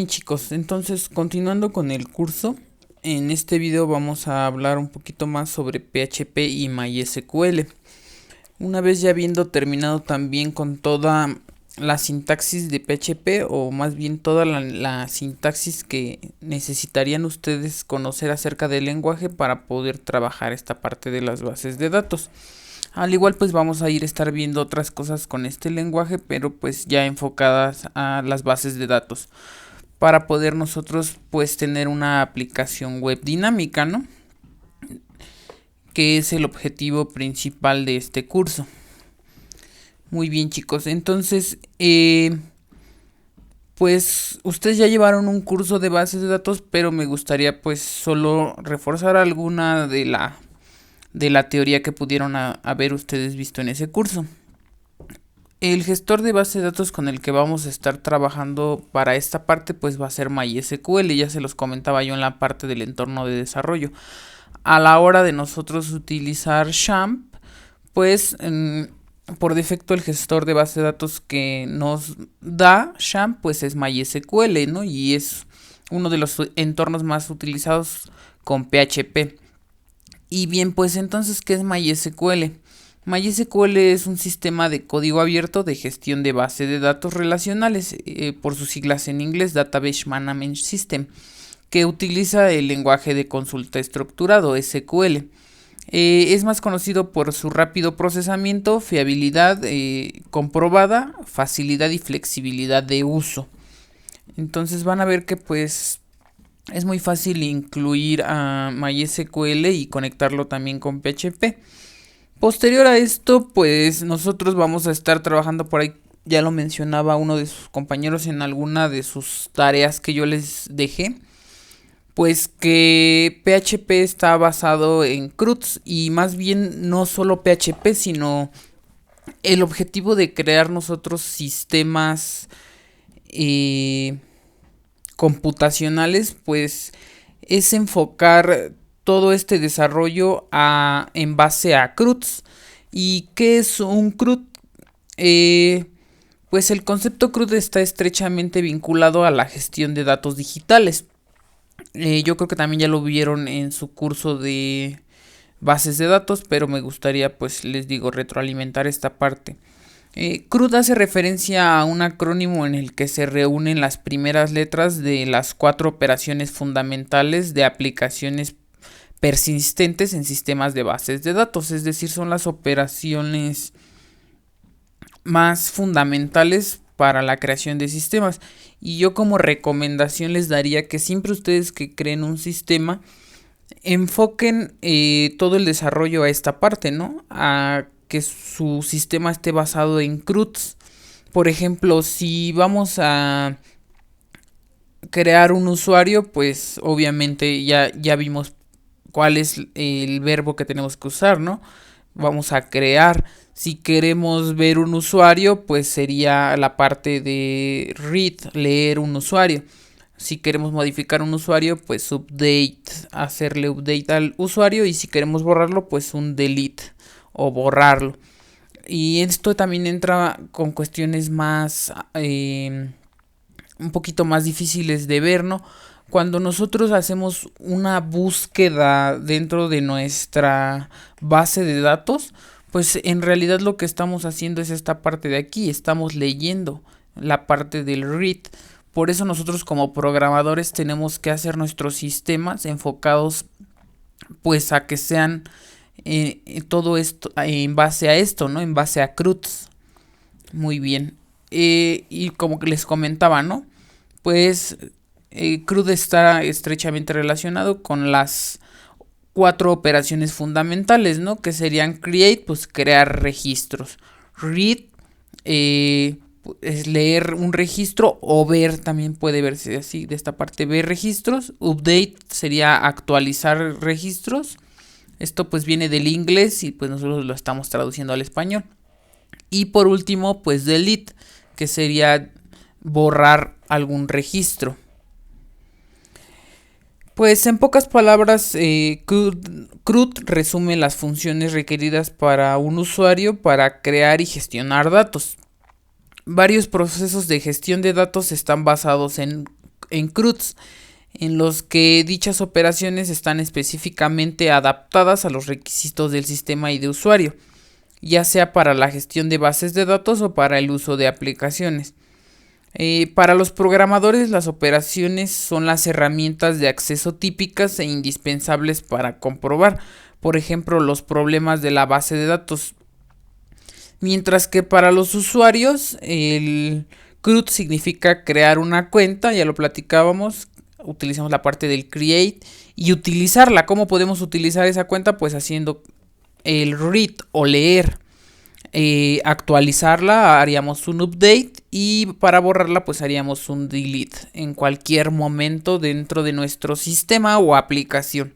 Bien, chicos, entonces continuando con el curso, en este video vamos a hablar un poquito más sobre PHP y MySQL. Una vez ya habiendo terminado también con toda la sintaxis de PHP, o más bien toda la sintaxis que necesitarían ustedes conocer acerca del lenguaje para poder trabajar esta parte de las bases de datos. Al igual pues vamos a estar viendo otras cosas con este lenguaje, pero pues ya enfocadas a las bases de datos, para poder nosotros pues tener una aplicación web dinámica, ¿no? Que es el objetivo principal de este curso. Muy bien, chicos, entonces pues ustedes ya llevaron un curso de bases de datos, pero me gustaría pues solo reforzar alguna de la teoría que pudieron haber ustedes visto en ese curso. El gestor de base de datos con el que vamos a estar trabajando para esta parte pues va a ser MySQL, ya se los comentaba yo en la parte del entorno de desarrollo. A la hora de nosotros utilizar XAMPP, pues por defecto el gestor de base de datos que nos da XAMPP pues es MySQL, ¿no? Y es uno de los entornos más utilizados con PHP. Y bien, pues entonces, ¿qué es MySQL? MySQL es un sistema de código abierto de gestión de base de datos relacionales, por sus siglas en inglés, Database Management System, que utiliza el lenguaje de consulta estructurado, SQL. Es más conocido por su rápido procesamiento, fiabilidad comprobada, facilidad y flexibilidad de uso. Entonces van a ver que pues es muy fácil incluir a MySQL y conectarlo también con PHP. Posterior a esto, pues nosotros vamos a estar trabajando por ahí, ya lo mencionaba uno de sus compañeros en alguna de sus tareas que yo les dejé, pues que PHP está basado en CRUDs, y más bien no solo PHP, sino el objetivo de crear nosotros sistemas computacionales, pues es enfocar todo este desarrollo en base a CRUDs. ¿Y qué es un CRUD? Pues el concepto CRUD está estrechamente vinculado a la gestión de datos digitales. Yo creo que también ya lo vieron en su curso de bases de datos, pero me gustaría, pues les digo, retroalimentar esta parte. CRUD hace referencia a un acrónimo en el que se reúnen las primeras letras de las 4 operaciones fundamentales de aplicaciones persistentes en sistemas de bases de datos, es decir, son las operaciones más fundamentales para la creación de sistemas. Y yo como recomendación les daría que siempre ustedes que creen un sistema enfoquen todo el desarrollo a esta parte, ¿no? A que su sistema esté basado en CRUDs. Por ejemplo, si vamos a crear un usuario, pues obviamente ya vimos cuál es el verbo que tenemos que usar, ¿no? Vamos a crear. Si queremos ver un usuario, pues sería la parte de read, leer un usuario. Si queremos modificar un usuario, pues update, hacerle update al usuario. Y si queremos borrarlo, pues un delete o borrarlo. Y esto también entra con cuestiones más un poquito más difíciles de ver, ¿no? Cuando nosotros hacemos una búsqueda dentro de nuestra base de datos, pues en realidad lo que estamos haciendo es esta parte de aquí, estamos leyendo la parte del read. Por eso nosotros como programadores tenemos que hacer nuestros sistemas enfocados pues a que sean todo esto en base a esto, ¿no? En base a CRUDs. Muy bien. Y como que les comentaba, ¿no? Pues CRUD está estrechamente relacionado con las 4 operaciones fundamentales, ¿no? Que serían create, pues crear registros. Read, es leer un registro, o ver, también puede verse así, de esta parte, ver registros. Update sería actualizar registros. Esto pues viene del inglés y pues nosotros lo estamos traduciendo al español. Y por último, pues delete, que sería borrar algún registro. Pues en pocas palabras, CRUD resume las funciones requeridas para un usuario para crear y gestionar datos. Varios procesos de gestión de datos están basados en en CRUDs, en los que dichas operaciones están específicamente adaptadas a los requisitos del sistema y de usuario, ya sea para la gestión de bases de datos o para el uso de aplicaciones. Para los programadores, las operaciones son las herramientas de acceso típicas e indispensables para comprobar, por ejemplo, los problemas de la base de datos. Mientras que para los usuarios, el CRUD significa crear una cuenta, ya lo platicábamos, utilizamos la parte del create y utilizarla. ¿Cómo podemos utilizar esa cuenta? Pues haciendo el read o leer. Actualizarla haríamos un update y para borrarla pues haríamos un delete en cualquier momento dentro de nuestro sistema o aplicación.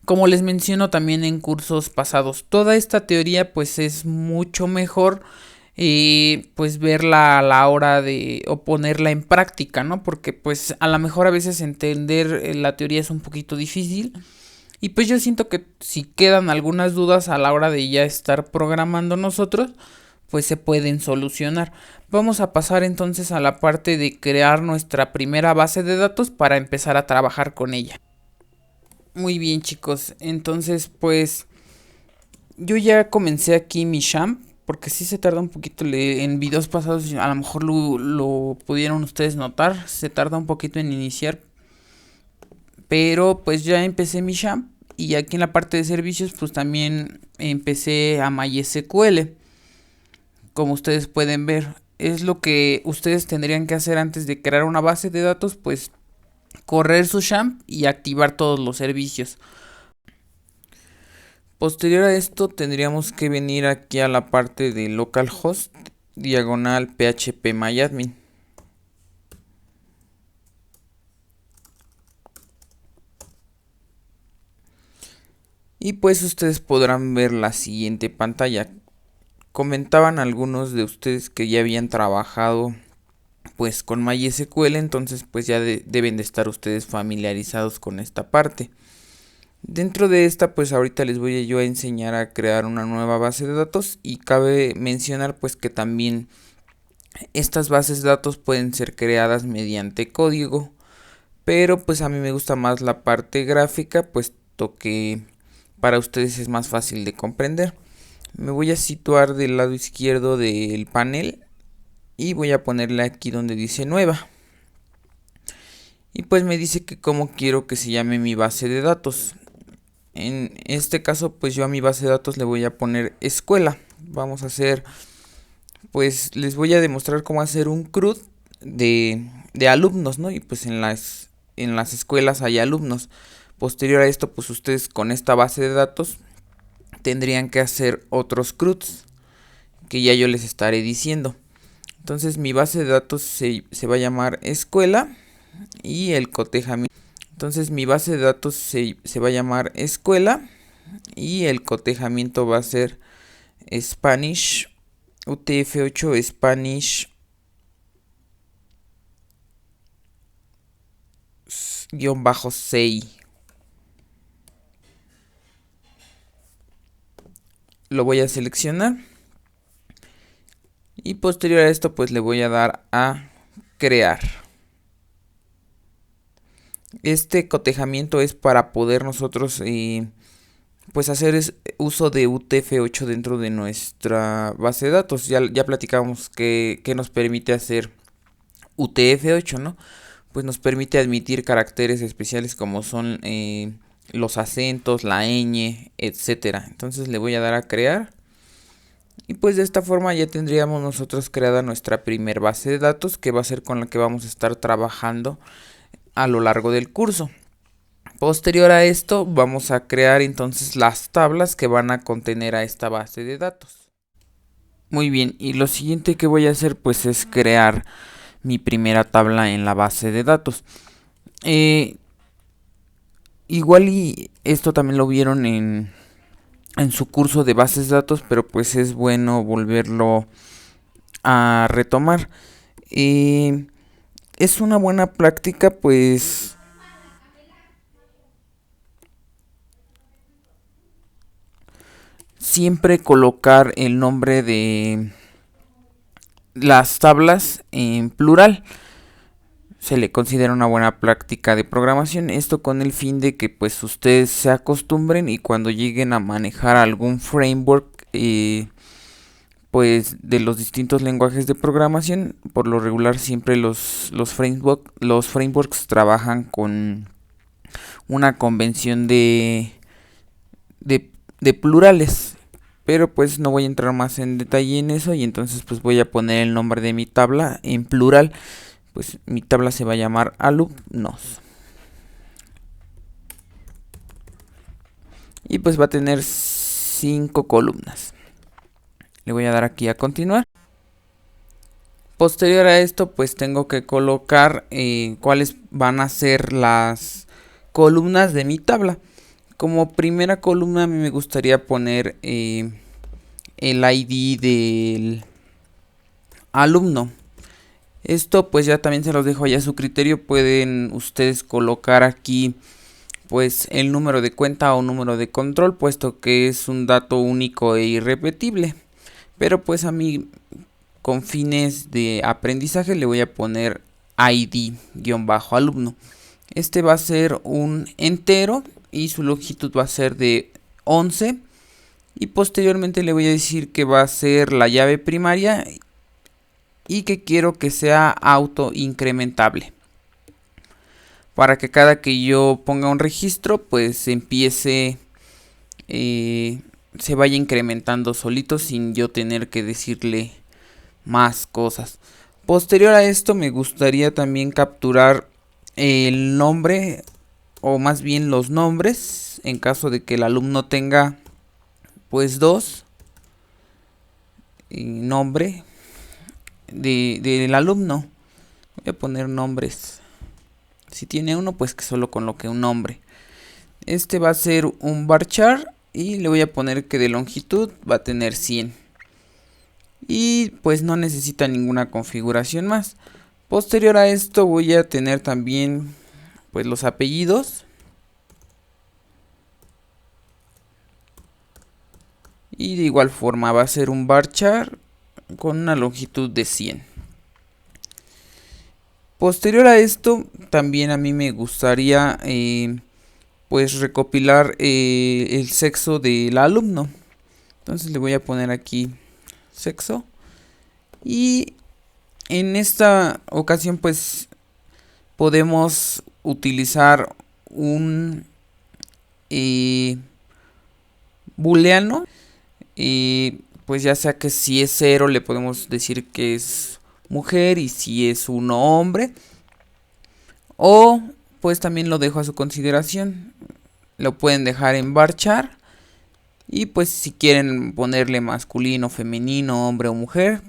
Como les menciono también en cursos pasados, toda esta teoría pues es mucho mejor pues verla a la hora de o ponerla en práctica, ¿no? Porque pues a lo mejor a veces entender la teoría es un poquito difícil. Y pues yo siento que si quedan algunas dudas a la hora de ya estar programando nosotros, pues se pueden solucionar. Vamos a pasar entonces a la parte de crear nuestra primera base de datos para empezar a trabajar con ella. Muy bien, chicos, entonces pues yo ya comencé aquí mi champ, porque sí se tarda un poquito en videos pasados, a lo mejor lo pudieron ustedes notar, se tarda un poquito en iniciar, pero pues ya empecé mi champ. Y aquí en la parte de servicios pues también empecé a MySQL. Como ustedes pueden ver, es lo que ustedes tendrían que hacer antes de crear una base de datos, pues correr su champ y activar todos los servicios. Posterior a esto tendríamos que venir aquí a la parte de localhost diagonal phpMyAdmin. Y pues ustedes podrán ver la siguiente pantalla. Comentaban algunos de ustedes que ya habían trabajado pues con MySQL, entonces pues ya deben de estar ustedes familiarizados con esta parte. Dentro de esta pues ahorita les voy yo a enseñar a crear una nueva base de datos y cabe mencionar pues que también estas bases de datos pueden ser creadas mediante código, pero pues a mí me gusta más la parte gráfica puesto que para ustedes es más fácil de comprender. Me voy a situar del lado izquierdo del panel y voy a ponerle aquí donde dice nueva. Y pues me dice que cómo quiero que se llame mi base de datos. En este caso pues yo a mi base de datos le voy a poner escuela. Vamos a hacer, pues les voy a demostrar cómo hacer un CRUD de alumnos, ¿no? Y pues en las escuelas hay alumnos. Posterior a esto pues ustedes con esta base de datos tendrían que hacer otros CRUDs que ya yo les estaré diciendo. Entonces mi base de datos se va a llamar escuela y el cotejamiento. Entonces mi base de datos se va a llamar escuela y el cotejamiento va a ser Spanish UTF-8 Spanish -6. Lo voy a seleccionar y posterior a esto pues le voy a dar a crear. Este cotejamiento es para poder nosotros pues hacer uso de UTF-8 dentro de nuestra base de datos. Ya platicamos que nos permite hacer UTF-8, ¿no? Pues nos permite admitir caracteres especiales como son los acentos, la ñ, etcétera. Entonces le voy a dar a crear. Y pues de esta forma ya tendríamos nosotros creada nuestra primer base de datos, que va a ser con la que vamos a estar trabajando a lo largo del curso. Posterior a esto vamos a crear entonces las tablas que van a contener a esta base de datos. Muy bien, y lo siguiente que voy a hacer pues es crear mi primera tabla en la base de datos. Igual y esto también lo vieron en su curso de bases de datos, pero pues es bueno volverlo a retomar. Es una buena práctica pues siempre colocar el nombre de las tablas en plural. se le considera una buena práctica de programación. Esto con el fin de que pues ustedes se acostumbren y cuando lleguen a manejar algún framework pues de los distintos lenguajes de programación, por lo regular siempre los frameworks trabajan con una convención de plurales. Pero pues no voy a entrar más en detalle en eso, y entonces pues voy a poner el nombre de mi tabla en plural. Pues mi tabla se va a llamar alumnos. Y pues va a tener 5 columnas. Le voy a dar aquí a continuar. Posterior a esto pues tengo que colocar cuáles van a ser las columnas de mi tabla. Como primera columna a mí me gustaría poner el ID del alumno. Esto pues ya también se los dejo ya a su criterio. Pueden ustedes colocar aquí pues el número de cuenta o número de control, puesto que es un dato único e irrepetible. Pero pues a mí, con fines de aprendizaje, le voy a poner ID-alumno. Este va a ser un entero y su longitud va a ser de 11. Y posteriormente le voy a decir que va a ser la llave primaria y que quiero que sea auto incrementable, para que cada que yo ponga un registro pues empiece, se vaya incrementando solito sin yo tener que decirle más cosas. Posterior a esto me gustaría también capturar el nombre, o más bien los nombres, en caso de que el alumno tenga pues 2 nombre del alumno. Voy a poner nombres. Si tiene uno, pues que solo coloque un nombre. Este va a ser un varchar y le voy a poner que de longitud va a tener 100. Y pues no necesita ninguna configuración más. Posterior a esto voy a tener también pues los apellidos. Y de igual forma va a ser un varchar con una longitud de 100. Posterior a esto también a mí me gustaría pues recopilar el sexo del alumno. Entonces le voy a poner aquí sexo. Y en esta ocasión pues podemos utilizar un booleano. Pues ya sea que si es 0 le podemos decir que es mujer, y si es 1 hombre. O pues también lo dejo a su consideración. Lo pueden dejar en varchar. Y pues si quieren ponerle masculino, femenino, hombre o mujer,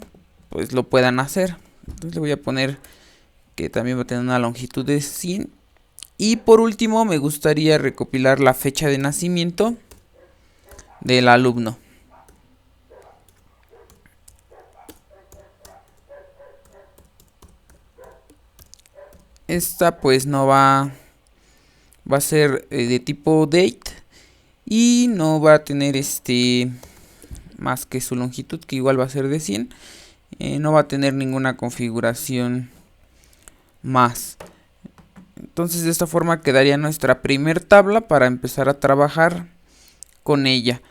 pues lo puedan hacer. Entonces le voy a poner que también va a tener una longitud de 100. Y por último me gustaría recopilar la fecha de nacimiento del alumno. Esta pues no va a ser de tipo date, y no va a tener más que su longitud, que igual va a ser de 100. No va a tener ninguna configuración más. Entonces de esta forma quedaría nuestra primer tabla para empezar a trabajar con ella.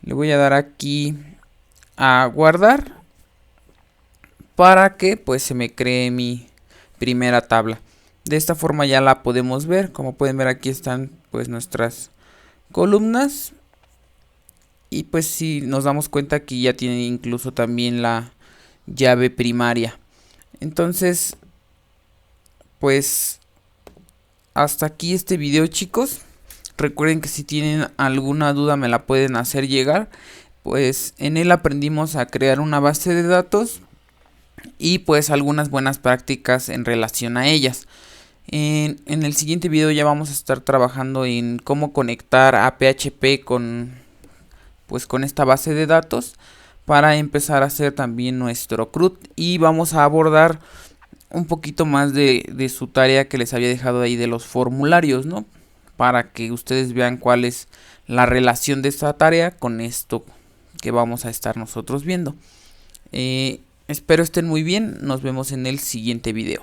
Le voy a dar aquí a guardar para que pues se me cree mi primera tabla. De esta forma ya la podemos ver. Como pueden ver, aquí están pues nuestras columnas. Y pues si nos damos cuenta que ya tiene incluso también la llave primaria. Entonces pues hasta aquí este video, chicos. Recuerden que si tienen alguna duda me la pueden hacer llegar. Pues en él aprendimos a crear una base de datos y pues algunas buenas prácticas en relación a ellas. En el siguiente video ya vamos a estar trabajando en cómo conectar a PHP con esta base de datos para empezar a hacer también nuestro CRUD, y vamos a abordar un poquito más de su tarea que les había dejado ahí de los formularios, ¿no? Para que ustedes vean cuál es la relación de esta tarea con esto que vamos a estar nosotros viendo. Espero estén muy bien, nos vemos en el siguiente video.